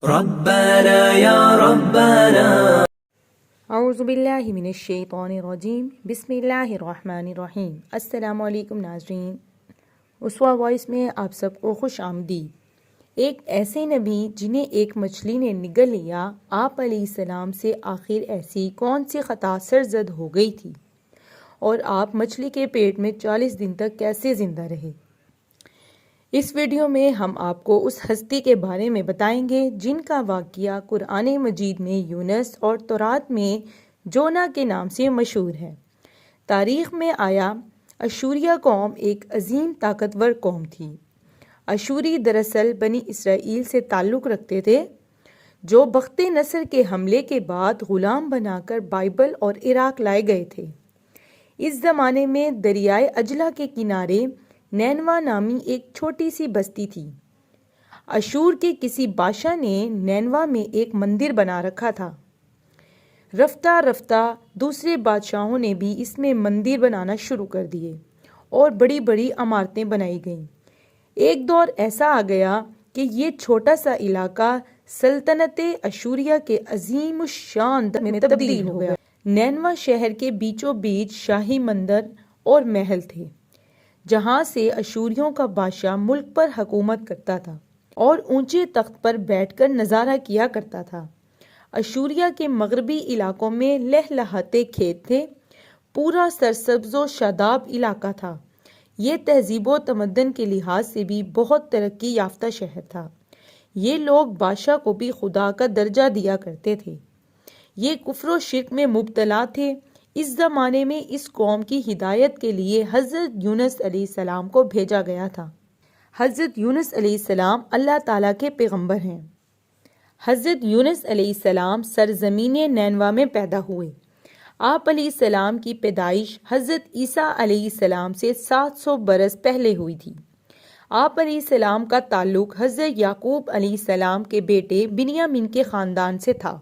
ربنا یا ربنا اعوذ باللہ من الشیطان الرجیم بسم اللہ الرحمن الرحیم۔ السلام علیکم ناظرین، اسوا وائس میں آپ سب کو خوش آمدید۔ ایک ایسے نبی جنہیں ایک مچھلی نے نگل لیا، آپ علیہ السلام سے آخر ایسی کون سی خطا سرزد ہو گئی تھی اور آپ مچھلی کے پیٹ میں 40 دن تک کیسے زندہ رہے؟ اس ویڈیو میں ہم آپ کو اس ہستی کے بارے میں بتائیں گے جن کا واقعہ قرآن مجید میں یونس اور تورات میں جونا کے نام سے مشہور ہے۔ تاریخ میں آیا اشوریہ قوم ایک عظیم طاقتور قوم تھی۔ اشوری دراصل بنی اسرائیل سے تعلق رکھتے تھے جو بخت نصر کے حملے کے بعد غلام بنا کر بائبل اور عراق لائے گئے تھے۔ اس زمانے میں دریائے اجلا کے کنارے نینوا نامی ایک چھوٹی سی بستی تھی۔ اشور کے کسی بادشاہ نے نینوا میں ایک مندر بنا رکھا تھا۔ رفتہ رفتہ دوسرے بادشاہوں نے بھی اس میں مندر بنانا شروع کر دیے اور بڑی بڑی عمارتیں بنائی گئیں۔ ایک دور ایسا آ گیا کہ یہ چھوٹا سا علاقہ سلطنت اشوریہ کے عظیم الشان میں تبدیل ہو گیا۔ نینوا شہر کے بیچوں بیچ شاہی مندر اور محل تھے جہاں سے اشوریوں کا بادشاہ ملک پر حکومت کرتا تھا اور اونچے تخت پر بیٹھ کر نظارہ کیا کرتا تھا۔ اشوریہ کے مغربی علاقوں میں لہلہاتے کھیت تھے، پورا سرسبز و شاداب علاقہ تھا۔ یہ تہذیب و تمدن کے لحاظ سے بھی بہت ترقی یافتہ شہر تھا۔ یہ لوگ بادشاہ کو بھی خدا کا درجہ دیا کرتے تھے۔ یہ کفر و شرک میں مبتلا تھے۔ اس زمانے میں اس قوم کی ہدایت کے لیے حضرت یونس علیہ السلام کو بھیجا گیا تھا۔ حضرت یونس علیہ السلام اللہ تعالیٰ کے پیغمبر ہیں۔ حضرت یونس علیہ السلام سرزمین نینوا میں پیدا ہوئے۔ آپ علیہ السلام کی پیدائش حضرت عیسیٰ علیہ السلام سے 700 برس پہلے ہوئی تھی۔ آپ علیہ السلام کا تعلق حضرت یعقوب علیہ السلام کے بیٹے بنیامین کے خاندان سے تھا۔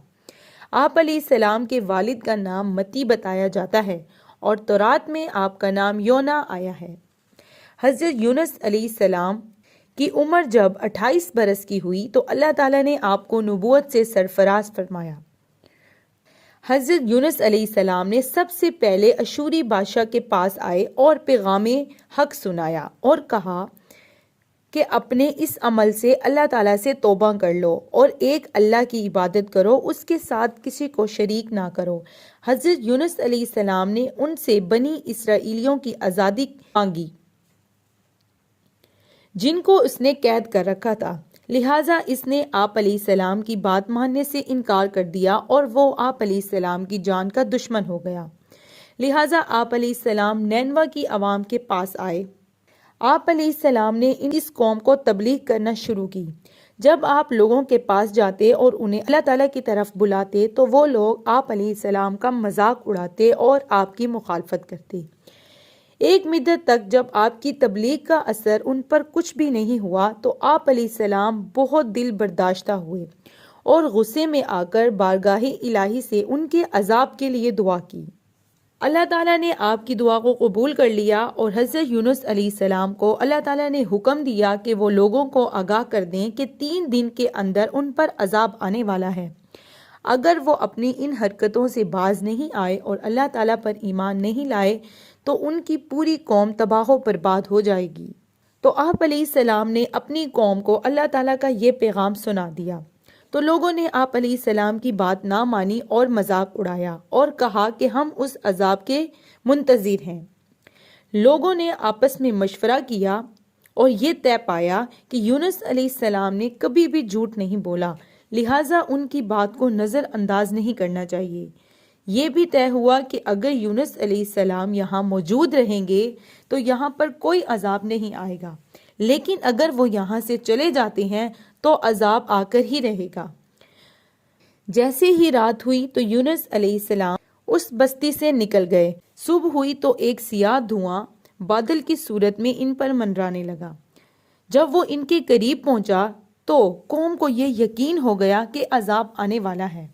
آپ علیہ السلام کے والد کا نام متی بتایا جاتا ہے اور تورات میں آپ کا نام یونا آیا ہے۔ حضرت یونس علیہ السلام کی عمر جب 28 برس کی ہوئی تو اللہ تعالیٰ نے آپ کو نبوت سے سرفراز فرمایا۔ حضرت یونس علیہ السلام نے سب سے پہلے اشوری بادشاہ کے پاس آئے اور پیغام حق سنایا اور کہا کہ اپنے اس عمل سے اللہ تعالیٰ سے توبہ کر لو اور ایک اللہ کی عبادت کرو، اس کے ساتھ کسی کو شریک نہ کرو۔ حضرت یونس علیہ السلام نے ان سے بنی اسرائیلیوں کی آزادی مانگی جن کو اس نے قید کر رکھا تھا، لہٰذا اس نے آپ علیہ السلام کی بات ماننے سے انکار کر دیا اور وہ آپ علیہ السلام کی جان کا دشمن ہو گیا۔ لہٰذا آپ علیہ السلام نینوا کی عوام کے پاس آئے۔ آپ علیہ السلام نے اس قوم کو تبلیغ کرنا شروع کی۔ جب آپ لوگوں کے پاس جاتے اور انہیں اللہ تعالیٰ کی طرف بلاتے تو وہ لوگ آپ علیہ السلام کا مذاق اڑاتے اور آپ کی مخالفت کرتے۔ ایک مدت تک جب آپ کی تبلیغ کا اثر ان پر کچھ بھی نہیں ہوا تو آپ علیہ السلام بہت دل برداشتہ ہوئے اور غصے میں آ کر بارگاہ الہی سے ان کے عذاب کے لیے دعا کی۔ اللہ تعالیٰ نے آپ کی دعا کو قبول کر لیا اور حضرت یونس علیہ السلام کو اللہ تعالیٰ نے حکم دیا کہ وہ لوگوں کو آگاہ کر دیں کہ 3 دن کے اندر ان پر عذاب آنے والا ہے۔ اگر وہ اپنی ان حرکتوں سے باز نہیں آئے اور اللہ تعالیٰ پر ایمان نہیں لائے تو ان کی پوری قوم تباہ و برباد ہو جائے گی۔ تو آپ علیہ السلام نے اپنی قوم کو اللہ تعالیٰ کا یہ پیغام سنا دیا تو لوگوں نے آپ علیہ السلام کی بات نہ مانی اور مذاق اڑایا اور کہا کہ ہم اس عذاب کے منتظر ہیں۔ لوگوں نے آپس میں مشورہ کیا اور یہ طے پایا کہ یونس علیہ السلام نے کبھی بھی جھوٹ نہیں بولا، لہٰذا ان کی بات کو نظر انداز نہیں کرنا چاہیے۔ یہ بھی طے ہوا کہ اگر یونس علیہ السلام یہاں موجود رہیں گے تو یہاں پر کوئی عذاب نہیں آئے گا، لیکن اگر وہ یہاں سے چلے جاتے ہیں تو عذاب آ کر ہی رہے گا۔ جیسے ہی رات ہوئی تو یونس علیہ السلام اس بستی سے نکل گئے۔ صبح ہوئی تو ایک سیاہ دھواں بادل کی صورت میں ان پر منڈرانے لگا۔ جب وہ ان کے قریب پہنچا تو قوم کو یہ یقین ہو گیا کہ عذاب آنے والا ہے۔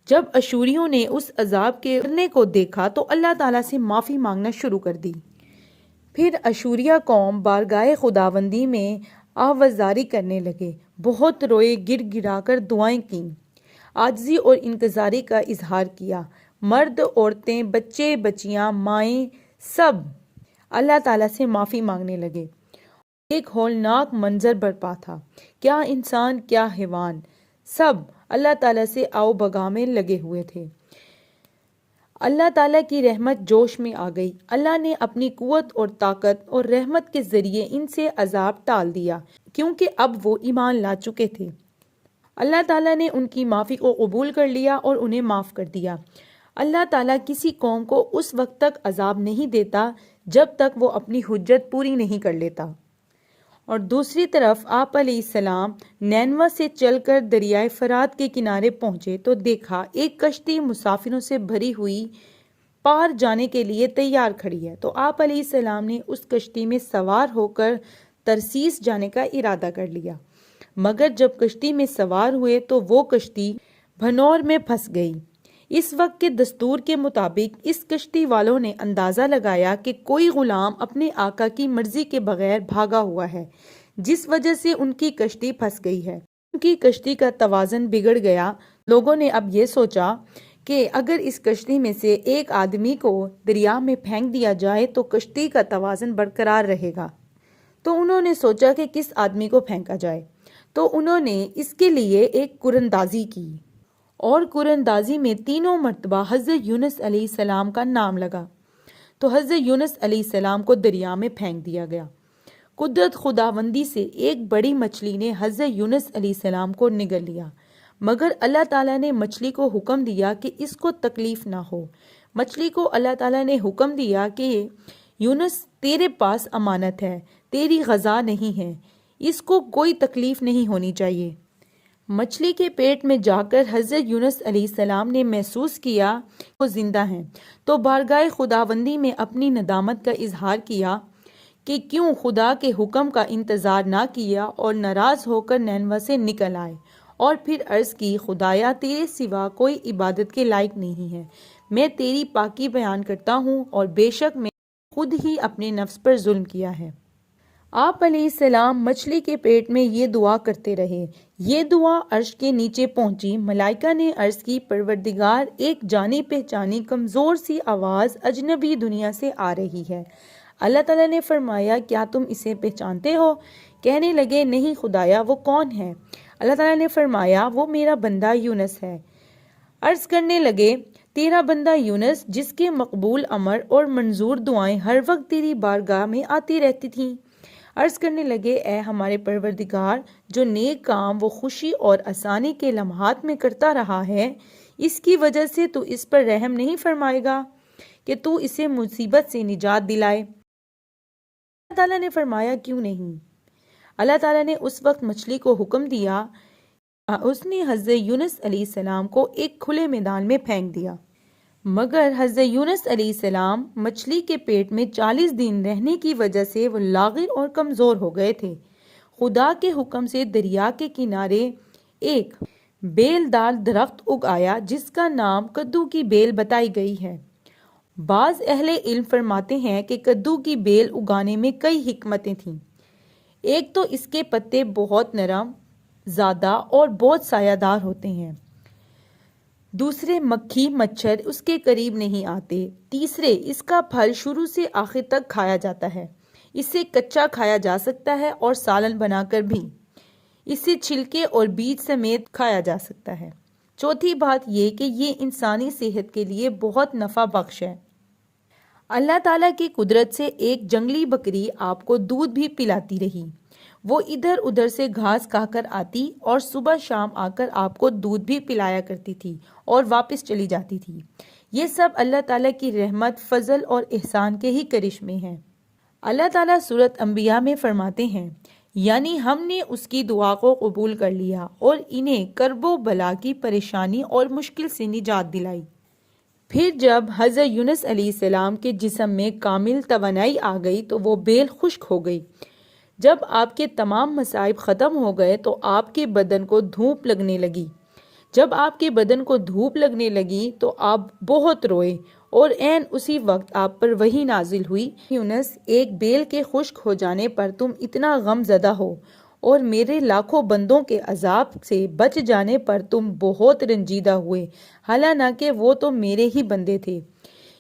جب اشوریوں نے اس عذاب کے اترنے کو دیکھا تو اللہ تعالیٰ سے معافی مانگنا شروع کر دی۔ پھر اشوریہ قوم بارگاہ خداوندی میں آوازاری کرنے لگے، بہت روئے، گر گرا کر دعائیں کیں، عاجزی اور انکساری کا اظہار کیا۔ مرد، عورتیں، بچے بچیاں، مائیں، سب اللہ تعالیٰ سے معافی مانگنے لگے۔ ایک ہولناک منظر برپا تھا، کیا انسان کیا حیوان، سب اللہ تعالیٰ سے آؤ بگا میں لگے ہوئے تھے۔ اللہ تعالیٰ کی رحمت جوش میں آ گئی۔ اللہ نے اپنی قوت اور طاقت اور رحمت کے ذریعے ان سے عذاب ٹال دیا، کیونکہ اب وہ ایمان لا چکے تھے۔ اللہ تعالیٰ نے ان کی معافی کو قبول کر لیا اور انہیں معاف کر دیا۔ اللہ تعالیٰ کسی قوم کو اس وقت تک عذاب نہیں دیتا جب تک وہ اپنی حجت پوری نہیں کر لیتا۔ اور دوسری طرف آپ علیہ السلام نینوا سے چل کر دریائے فرات کے کنارے پہنچے تو دیکھا ایک کشتی مسافروں سے بھری ہوئی پار جانے کے لیے تیار کھڑی ہے، تو آپ علیہ السلام نے اس کشتی میں سوار ہو کر ترسیس جانے کا ارادہ کر لیا، مگر جب کشتی میں سوار ہوئے تو وہ کشتی بھنور میں پھنس گئی۔ اس وقت کے دستور کے مطابق اس کشتی والوں نے اندازہ لگایا کہ کوئی غلام اپنے آقا کی مرضی کے بغیر بھاگا ہوا ہے، جس وجہ سے ان کی کشتی پھنس گئی ہے۔ ان کی کشتی کا توازن بگڑ گیا۔ لوگوں نے اب یہ سوچا کہ اگر اس کشتی میں سے ایک آدمی کو دریا میں پھینک دیا جائے تو کشتی کا توازن برقرار رہے گا۔ تو انہوں نے سوچا کہ کس آدمی کو پھینکا جائے، تو انہوں نے اس کے لیے ایک قراندازی کی، اور قراندازی میں 3 مرتبہ حضرت یونس علیہ السلام کا نام لگا، تو حضرت یونس علیہ السلام کو دریا میں پھینک دیا گیا۔ قدرت خداوندی سے ایک بڑی مچھلی نے حضرت یونس علیہ السلام کو نگل لیا، مگر اللہ تعالیٰ نے مچھلی کو حکم دیا کہ اس کو تکلیف نہ ہو۔ مچھلی کو اللہ تعالیٰ نے حکم دیا کہ یونس تیرے پاس امانت ہے، تیری غذا نہیں ہے، اس کو کوئی تکلیف نہیں ہونی چاہیے۔ مچھلی کے پیٹ میں جا کر حضرت یونس علیہ السلام نے محسوس کیا وہ زندہ ہیں، تو بارگاہ خداوندی میں اپنی ندامت کا اظہار کیا کہ کیوں خدا کے حکم کا انتظار نہ کیا اور ناراض ہو کر نینوا سے نکل آئے، اور پھر عرض کی، خدایا تیرے سوا کوئی عبادت کے لائق نہیں ہے، میں تیری پاکی بیان کرتا ہوں اور بے شک میں خود ہی اپنے نفس پر ظلم کیا ہے۔ آپ علیہ السلام مچھلی کے پیٹ میں یہ دعا کرتے رہے۔ یہ دعا عرش کے نیچے پہنچی۔ ملائکہ نے عرض کی، پروردگار، ایک جانی پہچانی کمزور سی آواز اجنبی دنیا سے آ رہی ہے۔ اللہ تعالیٰ نے فرمایا، کیا تم اسے پہچانتے ہو؟ کہنے لگے، نہیں خدایا، وہ کون ہے؟ اللہ تعالیٰ نے فرمایا، وہ میرا بندہ یونس ہے۔ عرض کرنے لگے، تیرا بندہ یونس جس کے مقبول امر اور منظور دعائیں ہر وقت تیری بارگاہ میں آتی رہتی تھیں۔ عرض کرنے لگے، اے ہمارے پروردگار، جو نیک کام وہ خوشی اور آسانی کے لمحات میں کرتا رہا ہے، اس کی وجہ سے تو اس پر رحم نہیں فرمائے گا کہ تو اسے مصیبت سے نجات دلائے؟ اللہ تعالیٰ نے فرمایا، کیوں نہیں؟ اللہ تعالیٰ نے اس وقت مچھلی کو حکم دیا، اس نے حضرت یونس علیہ السلام کو ایک کھلے میدان میں پھینک دیا، مگر حضرت یونس علیہ السلام مچھلی کے پیٹ میں 40 دن رہنے کی وجہ سے وہ لاغر اور کمزور ہو گئے تھے۔ خدا کے حکم سے دریا کے کنارے ایک بیل دار درخت اگ آیا جس کا نام کدو کی بیل بتائی گئی ہے۔ بعض اہل علم فرماتے ہیں کہ کدو کی بیل اگانے میں کئی حکمتیں تھیں۔ ایک تو اس کے پتے بہت نرم، زیادہ اور بہت سایہ دار ہوتے ہیں۔ دوسرے، مکھی مچھر اس کے قریب نہیں آتے۔ تیسرے، اس کا پھل شروع سے آخر تک کھایا جاتا ہے۔ اسے کچا کھایا جا سکتا ہے اور سالن بنا کر بھی۔ اسے چھلکے اور بیج سمیت کھایا جا سکتا ہے۔ چوتھی بات یہ کہ یہ انسانی صحت کے لیے بہت نفع بخش ہے۔ اللہ تعالیٰ کی قدرت سے ایک جنگلی بکری آپ کو دودھ بھی پلاتی رہی۔ وہ ادھر ادھر سے گھاس کھا کر آتی اور صبح شام آ کر آپ کو دودھ بھی پلایا کرتی تھی اور واپس چلی جاتی تھی۔ یہ سب اللہ تعالیٰ کی رحمت، فضل اور احسان کے ہی کرشمے ہیں۔ اللہ تعالیٰ سورۃ انبیاء میں فرماتے ہیں، یعنی ہم نے اس کی دعا کو قبول کر لیا اور انہیں کرب و بلا کی پریشانی اور مشکل سے نجات دلائی۔ پھر جب حضرت یونس علیہ السلام کے جسم میں کامل توانائی آ گئی تو وہ بیل خشک ہو گئی۔ جب آپ کے تمام مصائب ختم ہو گئے تو آپ کے بدن کو دھوپ لگنے لگی۔ جب آپ کے بدن کو دھوپ لگنے لگی تو آپ بہت روئے، اور عین اسی وقت آپ پر وحی نازل ہوئی، یونس، ایک بیل کے خشک ہو جانے پر تم اتنا غم زدہ ہو اور میرے لاکھوں بندوں کے عذاب سے بچ جانے پر تم بہت رنجیدہ ہوئے، حالانکہ وہ تو میرے ہی بندے تھے۔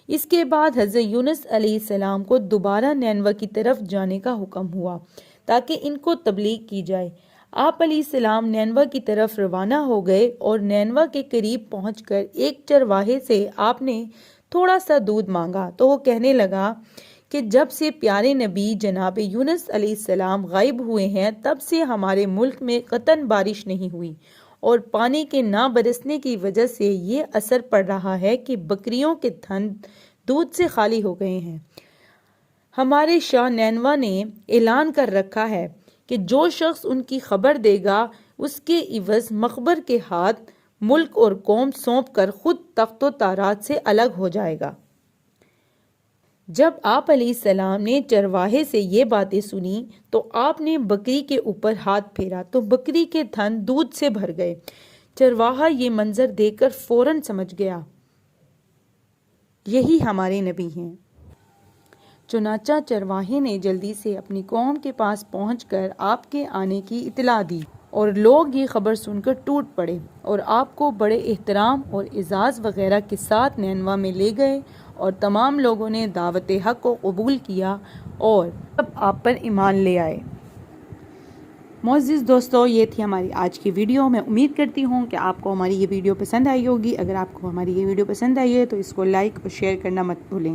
اس کے بعد حضرت یونس علیہ السلام کو دوبارہ نینوا کی طرف جانے کا حکم ہوا تاکہ ان کو تبلیغ کی جائے۔ آپ علیہ السلام نینوا کی طرف روانہ ہو گئے اور نینوا کے قریب پہنچ کر ایک چرواہے سے آپ نے تھوڑا سا دودھ مانگا تو وہ کہنے لگا کہ جب سے پیارے نبی جناب یونس علیہ السلام غائب ہوئے ہیں تب سے ہمارے ملک میں قطعاً بارش نہیں ہوئی، اور پانی کے نہ برسنے کی وجہ سے یہ اثر پڑ رہا ہے کہ بکریوں کے تھن دودھ سے خالی ہو گئے ہیں۔ ہمارے شاہ نینوا نے اعلان کر رکھا ہے کہ جو شخص ان کی خبر دے گا اس کے عوض مخبر کے ہاتھ ملک اور قوم سونپ کر خود تخت و تارات سے الگ ہو جائے گا۔ جب آپ علیہ السلام نے چرواہے سے یہ باتیں سنی تو آپ نے بکری کے اوپر ہاتھ پھیرا تو بکری کے تھن دودھ سے بھر گئے۔ چرواہا یہ منظر دیکھ کر فوراً سمجھ گیا یہی ہمارے نبی ہیں۔ چنانچہ چرواہے نے جلدی سے اپنی قوم کے پاس پہنچ کر آپ کے آنے کی اطلاع دی، اور لوگ یہ خبر سن کر ٹوٹ پڑے اور آپ کو بڑے احترام اور اعزاز وغیرہ کے ساتھ نینوا میں لے گئے، اور تمام لوگوں نے دعوت حق کو قبول کیا اور سب آپ پر ایمان لے آئے۔ معزز دوستو، یہ تھی ہماری آج کی ویڈیو۔ میں امید کرتی ہوں کہ آپ کو ہماری یہ ویڈیو پسند آئی ہوگی۔ اگر آپ کو ہماری یہ ویڈیو پسند آئی ہے تو اس کو لائک اور شیئر کرنا مت بھولیں۔